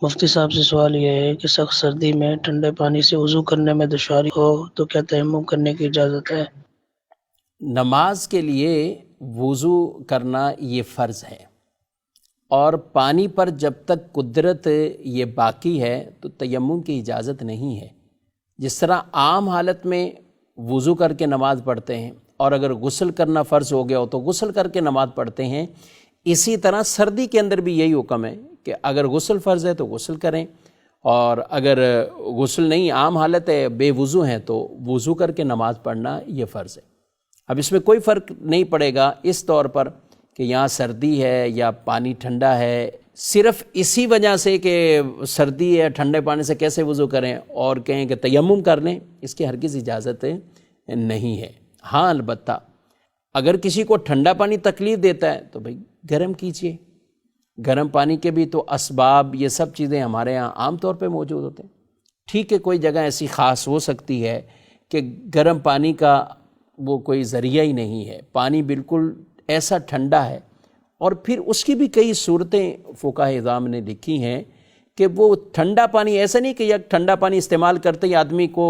مفتی صاحب سے سوال یہ ہے کہ سخت سردی میں ٹھنڈے پانی سے وضو کرنے میں دشواری ہو تو کیا تیمم کرنے کی اجازت ہے؟ نماز کے لیے وضو کرنا یہ فرض ہے، اور پانی پر جب تک قدرت یہ باقی ہے تو تیمم کی اجازت نہیں ہے۔ جس طرح عام حالت میں وضو کر کے نماز پڑھتے ہیں، اور اگر غسل کرنا فرض ہو گیا ہو تو غسل کر کے نماز پڑھتے ہیں، اسی طرح سردی کے اندر بھی یہی حکم ہے کہ اگر غسل فرض ہے تو غسل کریں، اور اگر غسل نہیں، عام حالت ہے، بے وضو ہیں، تو وضو کر کے نماز پڑھنا یہ فرض ہے۔ اب اس میں کوئی فرق نہیں پڑے گا اس طور پر کہ یہاں سردی ہے یا پانی ٹھنڈا ہے، صرف اسی وجہ سے کہ سردی ہے، ٹھنڈے پانی سے کیسے وضو کریں اور کہیں کہ تیمم کر لیں، اس کی ہرگز اجازت نہیں ہے۔ ہاں البتہ اگر کسی کو ٹھنڈا پانی تکلیف دیتا ہے تو بھئی گرم کیجئے، گرم پانی کے بھی تو اسباب، یہ سب چیزیں ہمارے ہاں عام طور پہ موجود ہوتے ہیں۔ ٹھیک ہے، کوئی جگہ ایسی خاص ہو سکتی ہے کہ گرم پانی کا وہ کوئی ذریعہ ہی نہیں ہے، پانی بالکل ایسا ٹھنڈا ہے، اور پھر اس کی بھی کئی صورتیں فقہاء اعظام نے لکھی ہیں کہ وہ ٹھنڈا پانی ایسا نہیں کہ یک ٹھنڈا پانی استعمال کرتے ہی آدمی کو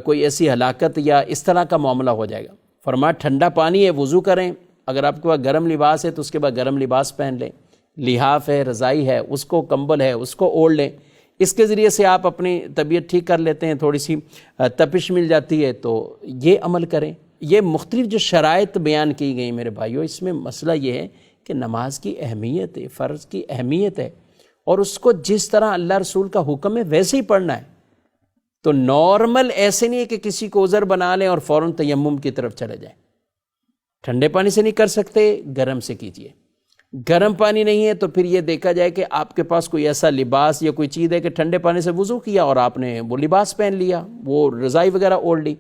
کوئی ایسی ہلاکت یا اس طرح کا معاملہ ہو جائے گا۔ فرمایا ٹھنڈا پانی ہے، وضو کریں، اگر آپ کے پاس گرم لباس ہے تو اس کے بعد گرم لباس پہن لیں، لحاف ہے، رضائی ہے، اس کو، کمبل ہے، اس کو اوڑھ لیں، اس کے ذریعے سے آپ اپنی طبیعت ٹھیک کر لیتے ہیں، تھوڑی سی تپش مل جاتی ہے، تو یہ عمل کریں۔ یہ مختلف جو شرائط بیان کی گئی میرے بھائیوں، اس میں مسئلہ یہ ہے کہ نماز کی اہمیت ہے، فرض کی اہمیت ہے، اور اس کو جس طرح اللہ رسول کا حکم ہے ویسے ہی پڑھنا ہے۔ تو نارمل ایسے نہیں ہے کہ کسی کو عذر بنا لیں اور فوراً تیمم کی طرف چلے جائیں۔ ٹھنڈے پانی سے نہیں کر سکتے، گرم سے کیجئے۔ گرم پانی نہیں ہے تو پھر یہ دیکھا جائے کہ آپ کے پاس کوئی ایسا لباس یا کوئی چیز ہے کہ ٹھنڈے پانی سے وضو کیا اور آپ نے وہ لباس پہن لیا، وہ رضائی وغیرہ اوڑھ لی،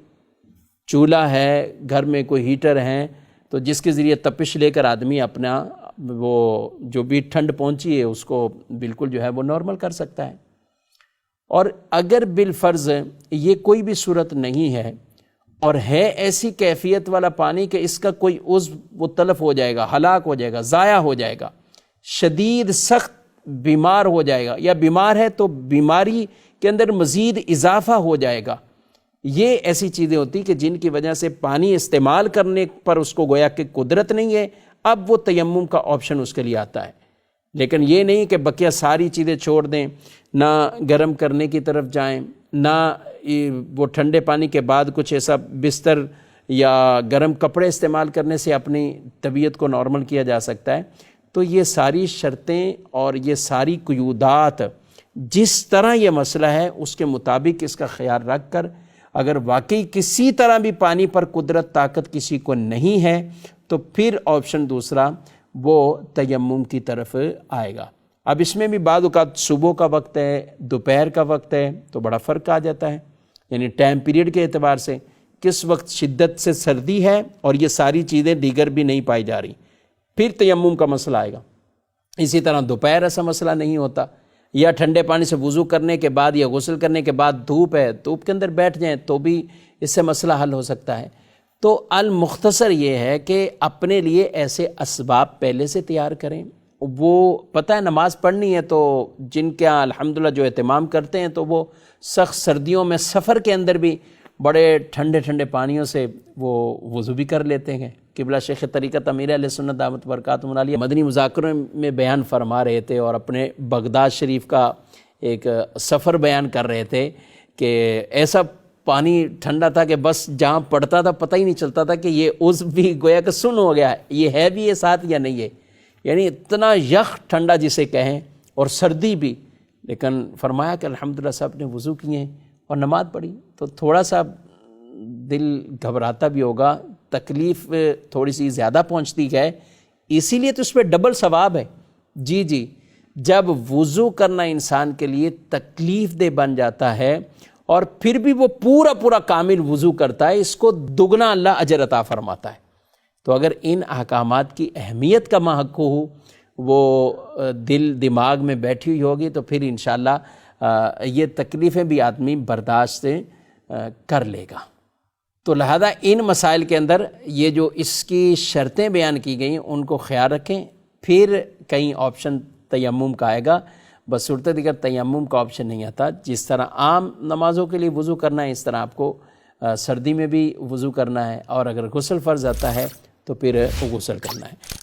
چولہا ہے، گھر میں کوئی ہیٹر ہے، تو جس کے ذریعے تپش لے کر آدمی اپنا وہ جو بھی ٹھنڈ پہنچی ہے اس کو بالکل جو ہے وہ نارمل کر سکتا ہے۔ اور اگر بالفرض یہ کوئی بھی صورت نہیں ہے اور ہے ایسی کیفیت والا پانی کہ اس کا کوئی عضو وہ تلف ہو جائے گا، ہلاک ہو جائے گا، ضائع ہو جائے گا، شدید سخت بیمار ہو جائے گا، یا بیمار ہے تو بیماری کے اندر مزید اضافہ ہو جائے گا، یہ ایسی چیزیں ہوتی کہ جن کی وجہ سے پانی استعمال کرنے پر اس کو گویا کہ قدرت نہیں ہے، اب وہ تیمم کا آپشن اس کے لیے آتا ہے۔ لیکن یہ نہیں کہ بقیہ ساری چیزیں چھوڑ دیں، نہ گرم کرنے کی طرف جائیں، نہ وہ ٹھنڈے پانی کے بعد کچھ ایسا بستر یا گرم کپڑے استعمال کرنے سے اپنی طبیعت کو نارمل کیا جا سکتا ہے۔ تو یہ ساری شرطیں اور یہ ساری قیودات، جس طرح یہ مسئلہ ہے اس کے مطابق اس کا خیال رکھ کر، اگر واقعی کسی طرح بھی پانی پر قدرت طاقت کسی کو نہیں ہے تو پھر آپشن دوسرا وہ تیمم کی طرف آئے گا۔ اب اس میں بھی بعض اوقات صبح کا وقت ہے، دوپہر کا وقت ہے، تو بڑا فرق آ جاتا ہے، یعنی ٹائم پیریڈ کے اعتبار سے کس وقت شدت سے سردی ہے اور یہ ساری چیزیں دیگر بھی نہیں پائی جا رہی، پھر تیمم کا مسئلہ آئے گا۔ اسی طرح دوپہر ایسا مسئلہ نہیں ہوتا، یا ٹھنڈے پانی سے وضو کرنے کے بعد یا غسل کرنے کے بعد دھوپ ہے، دھوپ کے اندر بیٹھ جائیں تو بھی اس سے مسئلہ حل ہو سکتا ہے۔ تو المختصر یہ ہے کہ اپنے لیے ایسے اسباب پہلے سے تیار کریں۔ وہ پتہ ہے نماز پڑھنی ہے تو جن کے یہاں الحمدللہ جو اہتمام کرتے ہیں تو وہ سخت سردیوں میں سفر کے اندر بھی بڑے ٹھنڈے ٹھنڈے پانیوں سے وہ وضو بھی کر لیتے ہیں۔ قبلہ شیخ طریقت امیر اہل سنت دامت برکاتہم العالیہ مدنی مذاکروں میں بیان فرما رہے تھے، اور اپنے بغداد شریف کا ایک سفر بیان کر رہے تھے کہ ایسا پانی ٹھنڈا تھا کہ بس جہاں پڑتا تھا پتہ ہی نہیں چلتا تھا کہ یہ عضو بھی گویا کہ سن ہو گیا ہے، یہ ہے بھی یہ ساتھ یا نہیں ہے، یعنی اتنا یخ ٹھنڈا جسے کہیں، اور سردی بھی۔ لیکن فرمایا کہ الحمدللہ سب نے وضو کیے ہیں اور نماز پڑھی، تو تھوڑا سا دل گھبراتا بھی ہوگا، تکلیف تھوڑی سی زیادہ پہنچتی ہے، اسی لیے تو اس پہ ڈبل ثواب ہے۔ جی جب وضو کرنا انسان کے لیے تکلیف دہ بن جاتا ہے اور پھر بھی وہ پورا کامل وضو کرتا ہے، اس کو دگنا اللہ اجر عطا فرماتا ہے۔ تو اگر ان احکامات کی اہمیت کا محق ہو، وہ دل دماغ میں بیٹھی ہوئی ہوگی، تو پھر انشاءاللہ یہ تکلیفیں بھی آدمی برداشت کر لے گا۔ تو لہذا ان مسائل کے اندر یہ جو اس کی شرطیں بیان کی گئیں ان کو خیال رکھیں، پھر کہیں آپشن تیمم کا آئے گا، بصورت دیگر تیمم کا آپشن نہیں آتا. جس طرح عام نمازوں کے لیے وضو کرنا ہے، اس طرح آپ کو سردی میں بھی وضو کرنا ہے، اور اگر غسل فرض آتا ہے تو پھر غسل کرنا ہے.